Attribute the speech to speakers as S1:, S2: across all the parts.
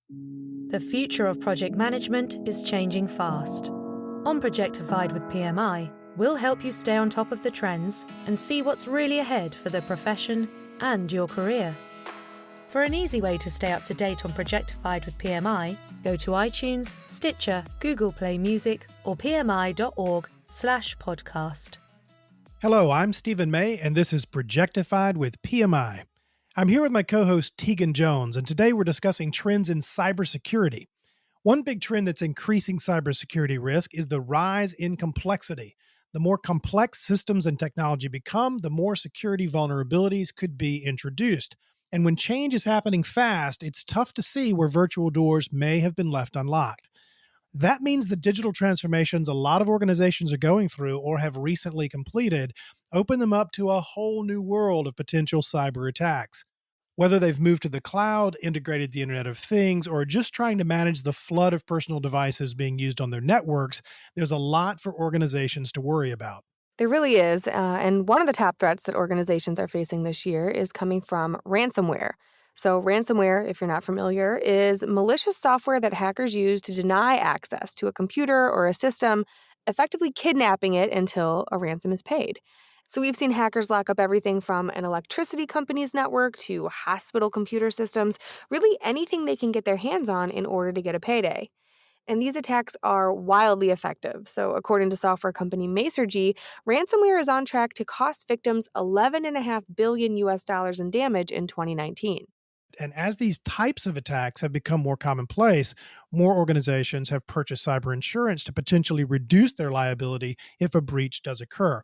S1: The future of project management is changing fast. On Projectified with PMI, we'll help you stay on top of the trends and see what's really ahead for the profession and your career. For an easy way to stay up to date on Projectified with PMI, go to iTunes, Stitcher, Google Play Music, or pmi.org/podcast.
S2: Hello, I'm Stephen May, and this is Projectified with PMI. I'm here with my co-host Tegan Jones, and today we're discussing trends in cybersecurity. One big trend that's increasing cybersecurity risk is the rise in complexity. The more complex systems and technology become, the more security vulnerabilities could be introduced. And when change is happening fast, it's tough to see where virtual doors may have been left unlocked. That means the digital transformations a lot of organizations are going through or have recently completed open them up to a whole new world of potential cyber attacks. Whether they've moved to the cloud, integrated the Internet of Things, or just trying to manage the flood of personal devices being used on their networks, there's a lot for organizations to worry about.
S3: There really is. And one of the top threats that organizations are facing this year is coming from ransomware. So ransomware, if you're not familiar, is malicious software that hackers use to deny access to a computer or a system, effectively kidnapping it until a ransom is paid. So we've seen hackers lock up everything from an electricity company's network to hospital computer systems, really anything they can get their hands on in order to get a payday. And these attacks are wildly effective. So according to software company Masergy, ransomware is on track to cost victims $11.5 billion in damage in 2019.
S2: And as these types of attacks have become more commonplace, more organizations have purchased cyber insurance to potentially reduce their liability if a breach does occur.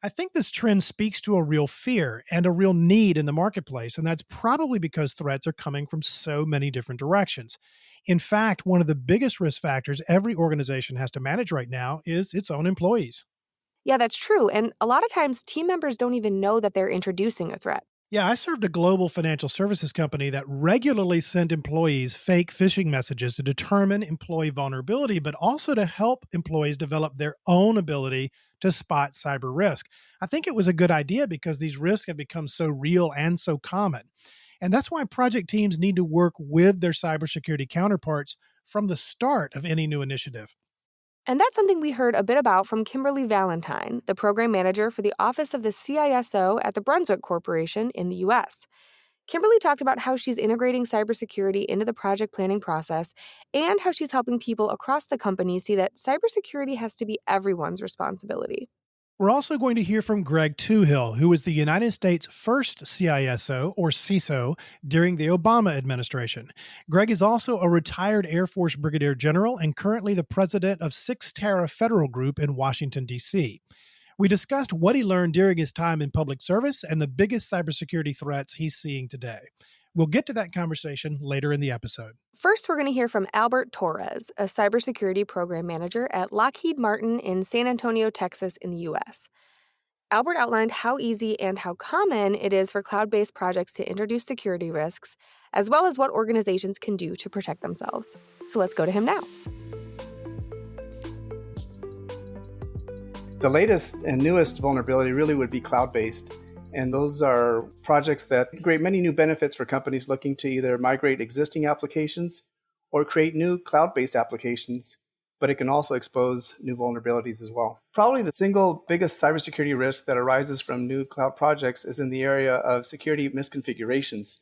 S2: I think this trend speaks to a real fear and a real need in the marketplace, and that's probably because threats are coming from so many different directions. In fact, one of the biggest risk factors every organization has to manage right now is its own employees.
S3: Yeah, that's true. And a lot of times, team members don't even know that they're introducing a threat.
S2: Yeah, I served a global financial services company that regularly sent employees fake phishing messages to determine employee vulnerability, but also to help employees develop their own ability to spot cyber risk. I think it was a good idea because these risks have become so real and so common. And that's why project teams need to work with their cybersecurity counterparts from the start of any new initiative.
S3: And that's something we heard a bit about from Kimberly Valentine, the program manager for the Office of the CISO at the Brunswick Corporation in the U.S. Kimberly talked about how she's integrating cybersecurity into the project planning process and how she's helping people across the company see that cybersecurity has to be everyone's responsibility.
S2: We're also going to hear from Greg Touhill, who was the United States' first CISO, or CISO, during the Obama administration. Greg is also a retired Air Force Brigadier General and currently the president of Cyxtera Federal Group in Washington, D.C. We discussed what he learned during his time in public service and the biggest cybersecurity threats he's seeing today. We'll get to that conversation later in the episode.
S3: First, we're going to hear from Albert Torres, a cybersecurity program manager at Lockheed Martin in San Antonio, Texas, in the U.S. Albert outlined how easy and how common it is for cloud-based projects to introduce security risks, as well as what organizations can do to protect themselves. So let's go to him now.
S4: The latest and newest vulnerability really would be cloud-based. And those are projects that create many new benefits for companies looking to either migrate existing applications or create new cloud-based applications, but it can also expose new vulnerabilities as well. Probably the single biggest cybersecurity risk that arises from new cloud projects is in the area of security misconfigurations.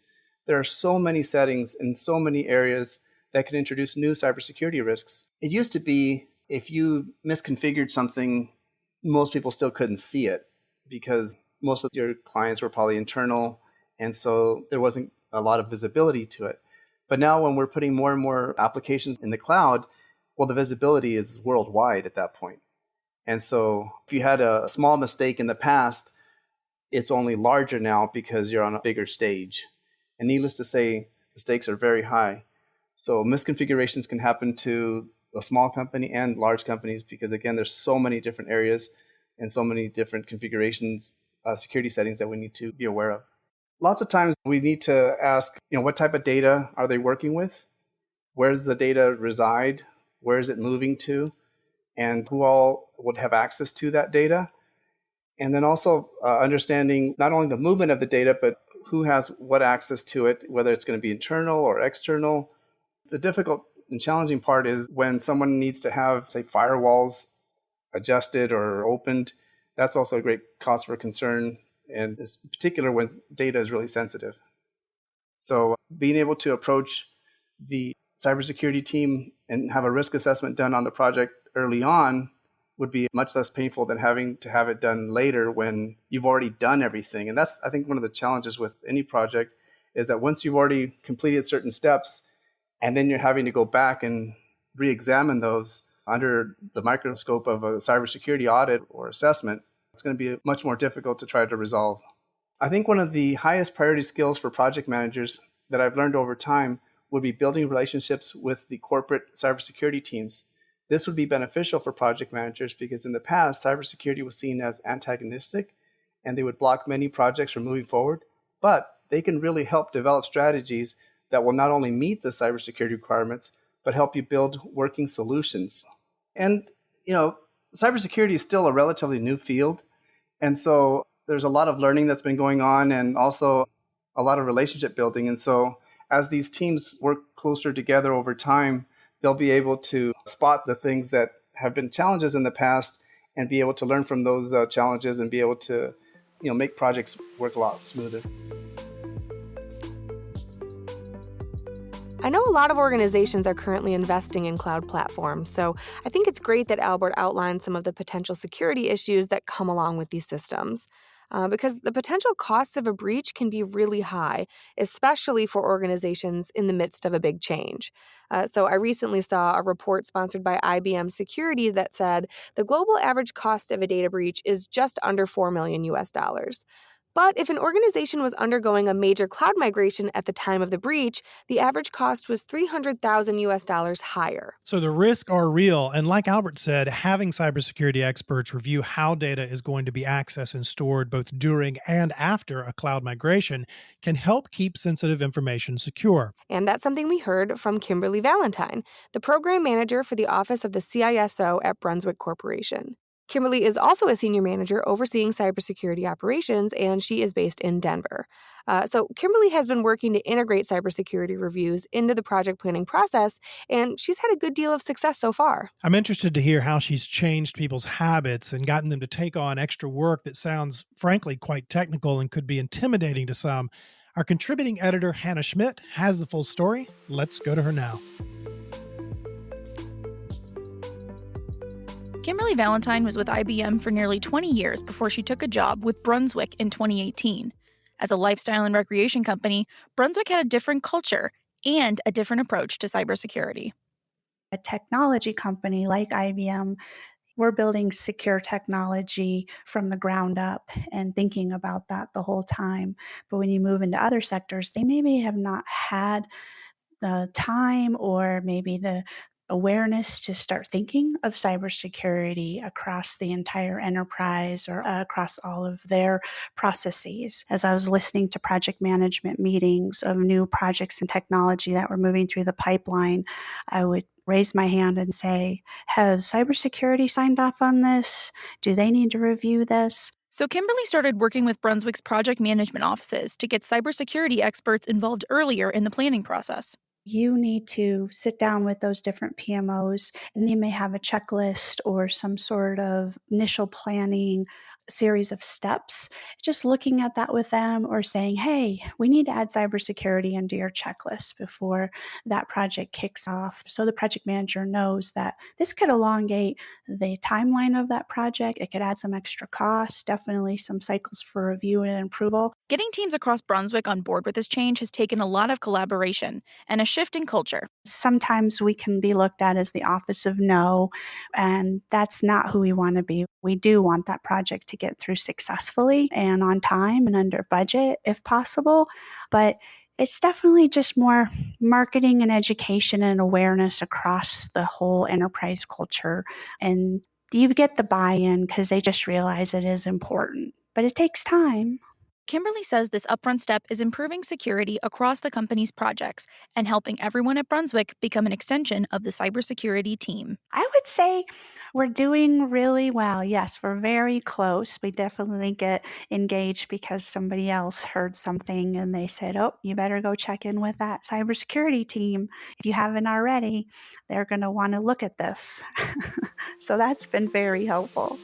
S4: There are so many settings in so many areas that can introduce new cybersecurity risks. It used to be if you misconfigured something, most people still couldn't see it because most of your clients were probably internal, and so there wasn't a lot of visibility to it. But now when we're putting more and more applications in the cloud, well, the visibility is worldwide at that point. And so if you had a small mistake in the past, it's only larger now because you're on a bigger stage. And needless to say, the stakes are very high. So misconfigurations can happen to a small company and large companies because, again, there's so many different areas and so many different configurations, security settings that we need to be aware of. Lots of times we need to ask, what type of data are they working with? Where does the data reside? Where is it moving to? And who all would have access to that data? And then also understanding not only the movement of the data, but who has what access to it, whether it's going to be internal or external. The difficult and challenging part is when someone needs to have, say, firewalls adjusted or opened. That's also a great cause for concern, and in particular when data is really sensitive. So being able to approach the cybersecurity team and have a risk assessment done on the project early on would be much less painful than having to have it done later when you've already done everything. And that's, I think, one of the challenges with any project is that once you've already completed certain steps and then you're having to go back and re-examine those under the microscope of a cybersecurity audit or assessment, it's going to be much more difficult to try to resolve. I think one of the highest priority skills for project managers that I've learned over time would be building relationships with the corporate cybersecurity teams. This would be beneficial for project managers because in the past, cybersecurity was seen as antagonistic and they would block many projects from moving forward, but they can really help develop strategies that will not only meet the cybersecurity requirements, but help you build working solutions. And, cybersecurity is still a relatively new field. And so there's a lot of learning that's been going on and also a lot of relationship building. And so as these teams work closer together over time, they'll be able to spot the things that have been challenges in the past and be able to learn from those challenges and be able to, make projects work a lot smoother.
S3: I know a lot of organizations are currently investing in cloud platforms, so I think it's great that Albert outlined some of the potential security issues that come along with these systems. Because the potential costs of a breach can be really high, especially for organizations in the midst of a big change. So I recently saw a report sponsored by IBM Security that said the global average cost of a data breach is just under $4 million US. But if an organization was undergoing a major cloud migration at the time of the breach, the average cost was $300,000 US higher.
S2: So the risks are real. And like Albert said, having cybersecurity experts review how data is going to be accessed and stored both during and after a cloud migration can help keep sensitive information secure.
S3: And that's something we heard from Kimberly Valentine, the program manager for the Office of the CISO at Brunswick Corporation. Kimberly is also a senior manager overseeing cybersecurity operations, and she is based in Denver. So Kimberly has been working to integrate cybersecurity reviews into the project planning process, and she's had a good deal of success so far.
S2: I'm interested to hear how she's changed people's habits and gotten them to take on extra work that sounds, frankly, quite technical and could be intimidating to some. Our contributing editor, Hannah Schmidt, has the full story. Let's go to her now.
S5: Kimberly Valentine was with IBM for nearly 20 years before she took a job with Brunswick in 2018. As a lifestyle and recreation company, Brunswick had a different culture and a different approach to cybersecurity.
S6: A technology company like IBM, we're building secure technology from the ground up and thinking about that the whole time. But when you move into other sectors, they maybe have not had the time or maybe the awareness to start thinking of cybersecurity across the entire enterprise or across all of their processes. As I was listening to project management meetings of new projects and technology that were moving through the pipeline, I would raise my hand and say, has cybersecurity signed off on this? Do they need to review this?
S5: So Kimberly started working with Brunswick's project management offices to get cybersecurity experts involved earlier in the planning process.
S6: You need to sit down with those different PMOs, and they may have a checklist or some sort of initial planning series of steps. Just looking at that with them or saying, hey, we need to add cybersecurity into your checklist before that project kicks off. So the project manager knows that this could elongate the timeline of that project. It could add some extra costs, definitely some cycles for review and approval.
S5: Getting teams across Brunswick on board with this change has taken a lot of collaboration and a shift in culture.
S6: Sometimes we can be looked at as the office of no, and that's not who we want to be. We do want that project to get through successfully and on time and under budget if possible, but it's definitely just more marketing and education and awareness across the whole enterprise culture. And you get the buy-in because they just realize it is important, but it takes time.
S5: Kimberly says this upfront step is improving security across the company's projects and helping everyone at Brunswick become an extension of the cybersecurity team.
S6: I would say we're doing really well. Yes, we're very close. We definitely get engaged because somebody else heard something and they said, oh, you better go check in with that cybersecurity team. If you haven't already, they're going to want to look at this. So that's been very helpful.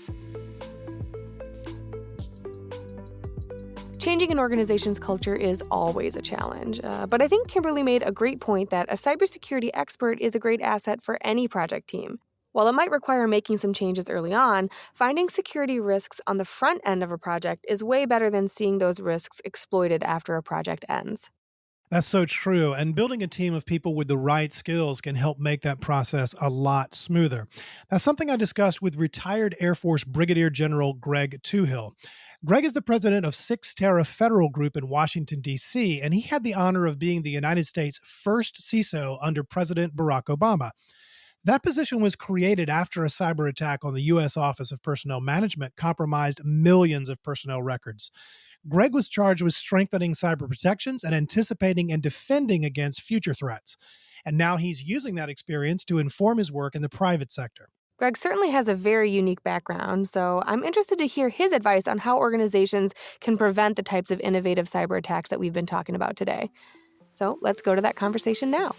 S3: Changing an organization's culture is always a challenge, but I think Kimberly made a great point that a cybersecurity expert is a great asset for any project team. While it might require making some changes early on, finding security risks on the front end of a project is way better than seeing those risks exploited after a project ends.
S2: That's so true. And building a team of people with the right skills can help make that process a lot smoother. That's something I discussed with retired Air Force Brigadier General Greg Touhill. Greg is the president of Cyxtera Federal Group in Washington, D.C., and he had the honor of being the United States' first CISO under President Barack Obama. That position was created after a cyber attack on the U.S. Office of Personnel Management compromised millions of personnel records. Greg was charged with strengthening cyber protections and anticipating and defending against future threats. And now he's using that experience to inform his work in the private sector.
S3: Greg certainly has a very unique background, so I'm interested to hear his advice on how organizations can prevent the types of innovative cyber attacks that we've been talking about today. So let's go to that conversation now.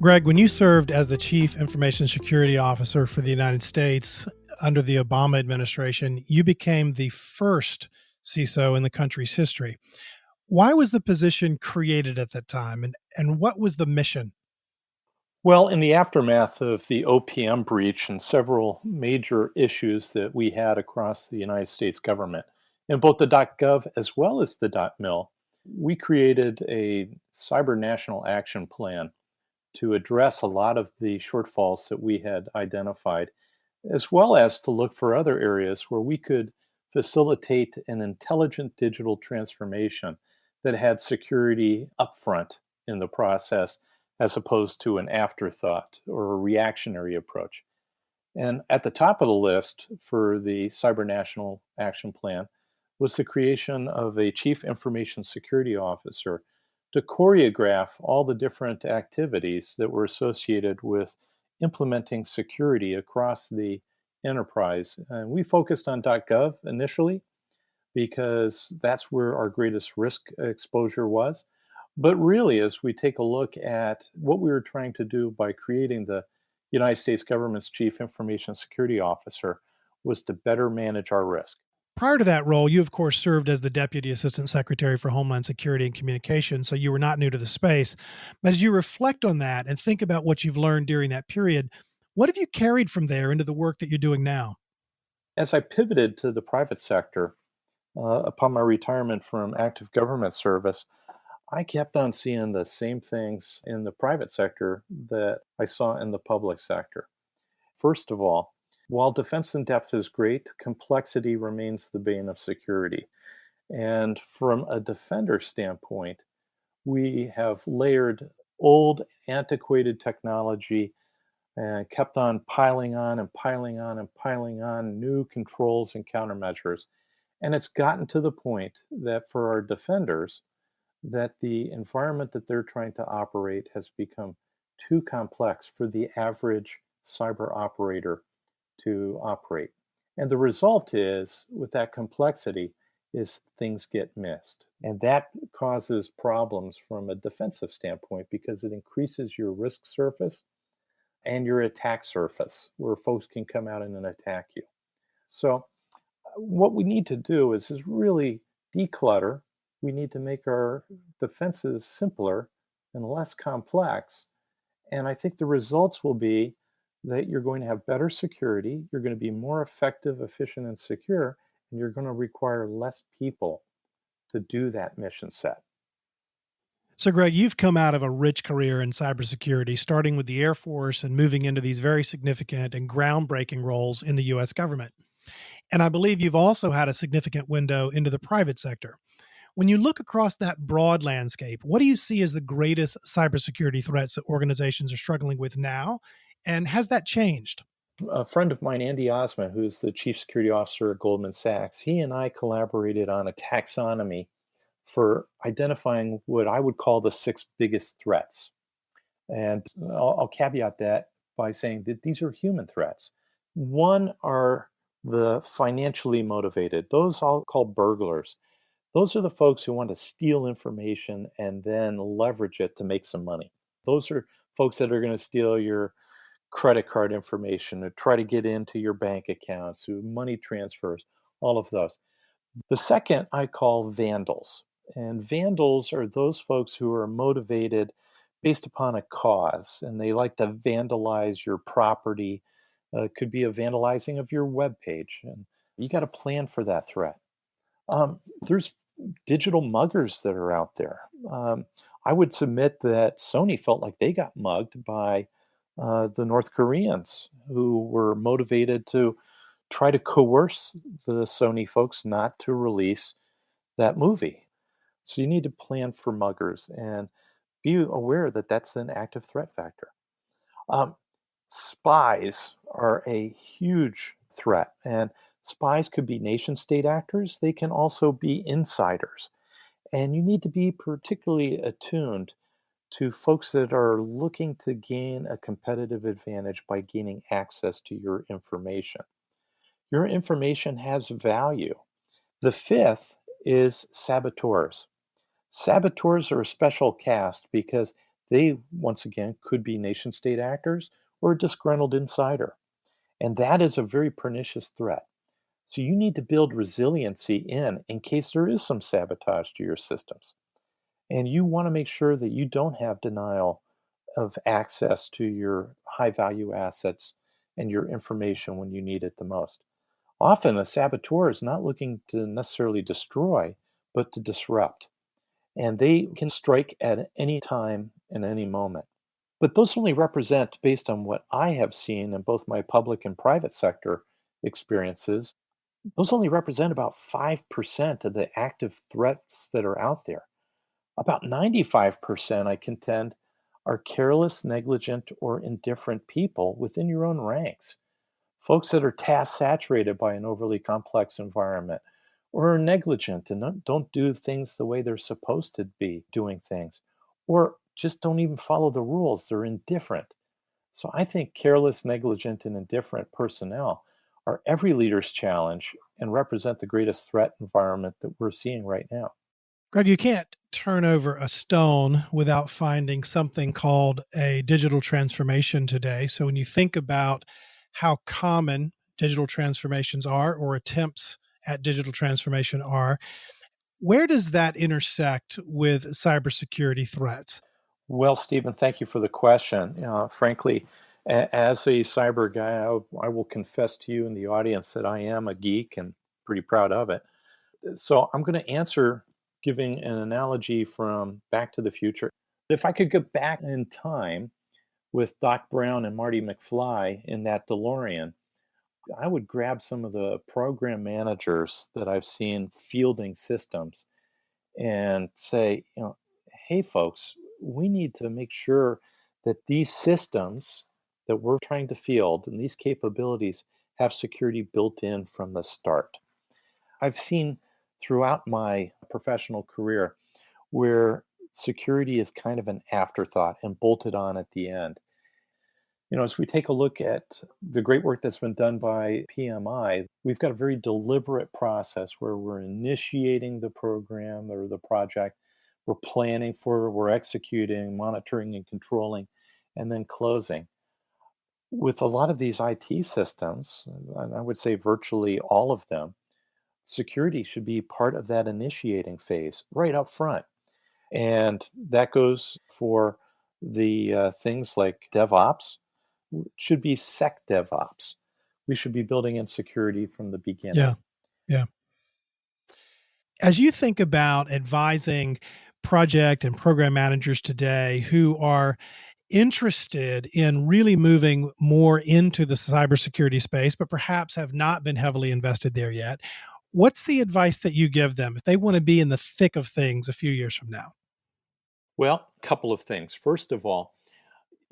S2: Greg, when you served as the Chief Information Security Officer for the United States under the Obama administration, you became the first CISO in the country's history. Why was the position created at that time, and what was the mission?
S7: Well, in the aftermath of the OPM breach and several major issues that we had across the United States government, in both the .gov as well as the .mil, we created a cyber national action plan to address a lot of the shortfalls that we had identified, as well as to look for other areas where we could facilitate an intelligent digital transformation that had security upfront in the process, as opposed to an afterthought or a reactionary approach. And at the top of the list for the Cyber National Action Plan was the creation of a Chief Information Security Officer to choreograph all the different activities that were associated with implementing security across the enterprise. And we focused on .gov initially because that's where our greatest risk exposure was. But really, as we take a look at what we were trying to do by creating the United States government's Chief Information Security Officer was to better manage our risk.
S2: Prior to that role, you, of course, served as the Deputy Assistant Secretary for Homeland Security and Communications, so you were not new to the space. But as you reflect on that and think about what you've learned during that period, what have you carried from there into the work that you're doing now?
S7: As I pivoted to the private sector, upon my retirement from active government service, I kept on seeing the same things in the private sector that I saw in the public sector. First of all, while defense in depth is great, complexity remains the bane of security. And from a defender standpoint, we have layered old, antiquated technology and kept on piling on and piling on and piling on new controls and countermeasures. And it's gotten to the point that for our defenders, that the environment that they're trying to operate has become too complex for the average cyber operator to operate. And the result is, with that complexity, is things get missed. And that causes problems from a defensive standpoint because it increases your risk surface and your attack surface where folks can come out and attack you. So what we need to do is really declutter. We need to make our defenses simpler and less complex. And I think the results will be that you're going to have better security, you're going to be more effective, efficient, and secure, and you're going to require less people to do that mission set.
S2: So, Greg, you've come out of a rich career in cybersecurity, starting with the Air Force and moving into these very significant and groundbreaking roles in the U.S. government. And I believe you've also had a significant window into the private sector. When you look across that broad landscape, what do you see as the greatest cybersecurity threats that organizations are struggling with now? And has that changed?
S7: A friend of mine, Andy Osman, who's the chief security officer at Goldman Sachs, he and I collaborated on a taxonomy for identifying what I would call the six biggest threats. And I'll caveat that by saying that these are human threats. One are the financially motivated. Those I'll call burglars. Those are the folks who want to steal information and then leverage it to make some money. Those are folks that are going to steal your credit card information or try to get into your bank accounts, who money transfers, all of those. The second I call vandals. And vandals are those folks who are motivated based upon a cause, and they like to vandalize your property. It could be a vandalizing of your web page, and you got to plan for that threat. There's digital muggers that are out there. I would submit that Sony felt like they got mugged by the North Koreans, who were motivated to try to coerce the Sony folks not to release that movie. So you need to plan for muggers and be aware that that's an active threat factor. Spies are a huge threat, and spies could be nation state actors. They can also be insiders. And you need to be particularly attuned to folks that are looking to gain a competitive advantage by gaining access to your information. Your information has value. The fifth is saboteurs. Saboteurs are a special cast because they, once again, could be nation state actors or a disgruntled insider. And that is a very pernicious threat. So you need to build resiliency in case there is some sabotage to your systems. And you want to make sure that you don't have denial of access to your high value assets and your information when you need it the most. Often a saboteur is not looking to necessarily destroy, but to disrupt. And they can strike at any time and any moment. But those only represent, based on what I have seen in both my public and private sector experiences, those only represent about 5% of the active threats that are out there. About 95%, I contend, are careless, negligent, or indifferent people within your own ranks. Folks that are task saturated by an overly complex environment, or are negligent and don't do things the way they're supposed to be doing things, or just don't even follow the rules. They're indifferent. So I think careless, negligent, and indifferent personnel are every leader's challenge and represent the greatest threat environment that we're seeing right now.
S2: Greg, you can't turn over a stone without finding something called a digital transformation today. So when you think about how common digital transformations are, or attempts at digital transformation are, where does that intersect with cybersecurity threats?
S7: Well, Stephen, thank you for the question. Frankly, as a cyber guy, I will confess to you in the audience that I am a geek and pretty proud of it. So I'm going to answer giving an analogy from Back to the Future. If I could go back in time with Doc Brown and Marty McFly in that DeLorean, I would grab some of the program managers that I've seen fielding systems and say, hey, folks, we need to make sure that these systems that we're trying to field and these capabilities have security built in from the start. I've seen throughout my professional career where security is kind of an afterthought and bolted on at the end. As we take a look at the great work that's been done by PMI, we've got a very deliberate process where we're initiating the program or the project, we're planning for, we're executing, monitoring and controlling, and then closing. With a lot of these IT systems, and I would say virtually all of them, security should be part of that initiating phase right up front. And that goes for the things like DevOps, should be SecDevOps. We should be building in security from the beginning.
S2: Yeah. As you think about advising project and program managers today who are interested in really moving more into the cybersecurity space, but perhaps have not been heavily invested there yet, what's the advice that you give them if they want to be in the thick of things a few years from now?
S7: Well, a couple of things. First of all,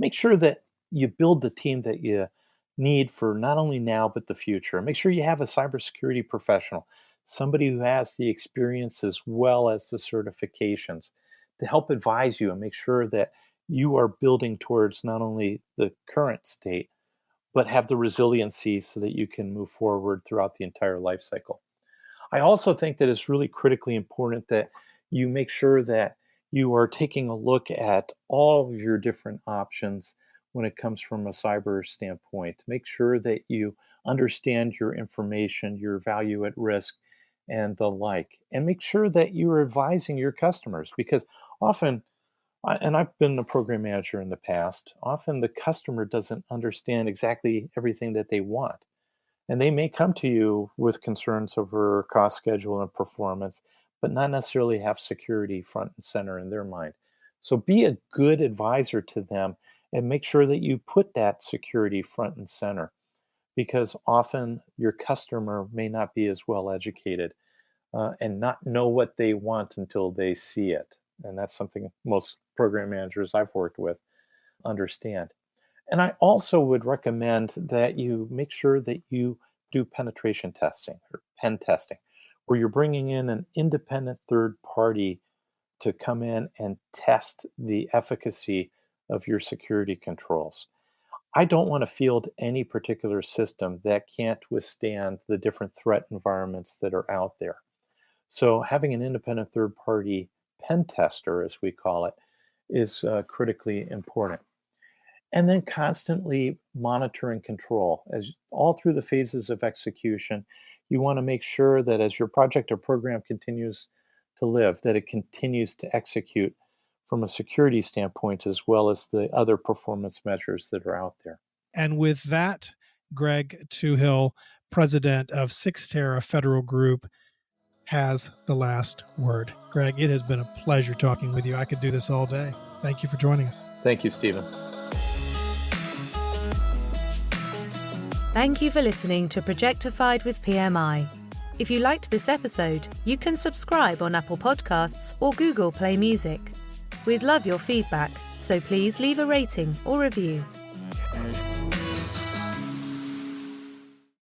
S7: make sure that you build the team that you need for not only now, but the future. Make sure you have a cybersecurity professional, somebody who has the experience as well as the certifications to help advise you and make sure that you are building towards not only the current state, but have the resiliency so that you can move forward throughout the entire life cycle. I also think that it's really critically important that you make sure that you are taking a look at all of your different options when it comes from a cyber standpoint. Make sure that you understand your information, your value at risk, and the like. And make sure that you're advising your customers because often, and I've been a program manager in the past, often the customer doesn't understand exactly everything that they want. And they may come to you with concerns over cost, schedule, and performance, but not necessarily have security front and center in their mind. So be a good advisor to them and make sure that you put that security front and center because often your customer may not be as well educated and not know what they want until they see it. And that's something most program managers I've worked with understand. And I also would recommend that you make sure that you do penetration testing or pen testing, where you're bringing in an independent third party to come in and test the efficacy of your security controls. I don't want to field any particular system that can't withstand the different threat environments that are out there. So having an independent third party pen tester, as we call it, is critically important. And then constantly monitor and control as all through the phases of execution. You want to make sure that as your project or program continues to live, that it continues to execute from a security standpoint as well as the other performance measures that are out there.
S2: And with that, Greg Touhill, president of Cyxtera Federal Group, has the last word. Greg, it has been a pleasure talking with you. I could do this all day. Thank you for joining us.
S7: Thank you, Stephen.
S1: Thank you for listening to Projectified with PMI. If you liked this episode, you can subscribe on Apple Podcasts or Google Play Music. We'd love your feedback, so please leave a rating or review.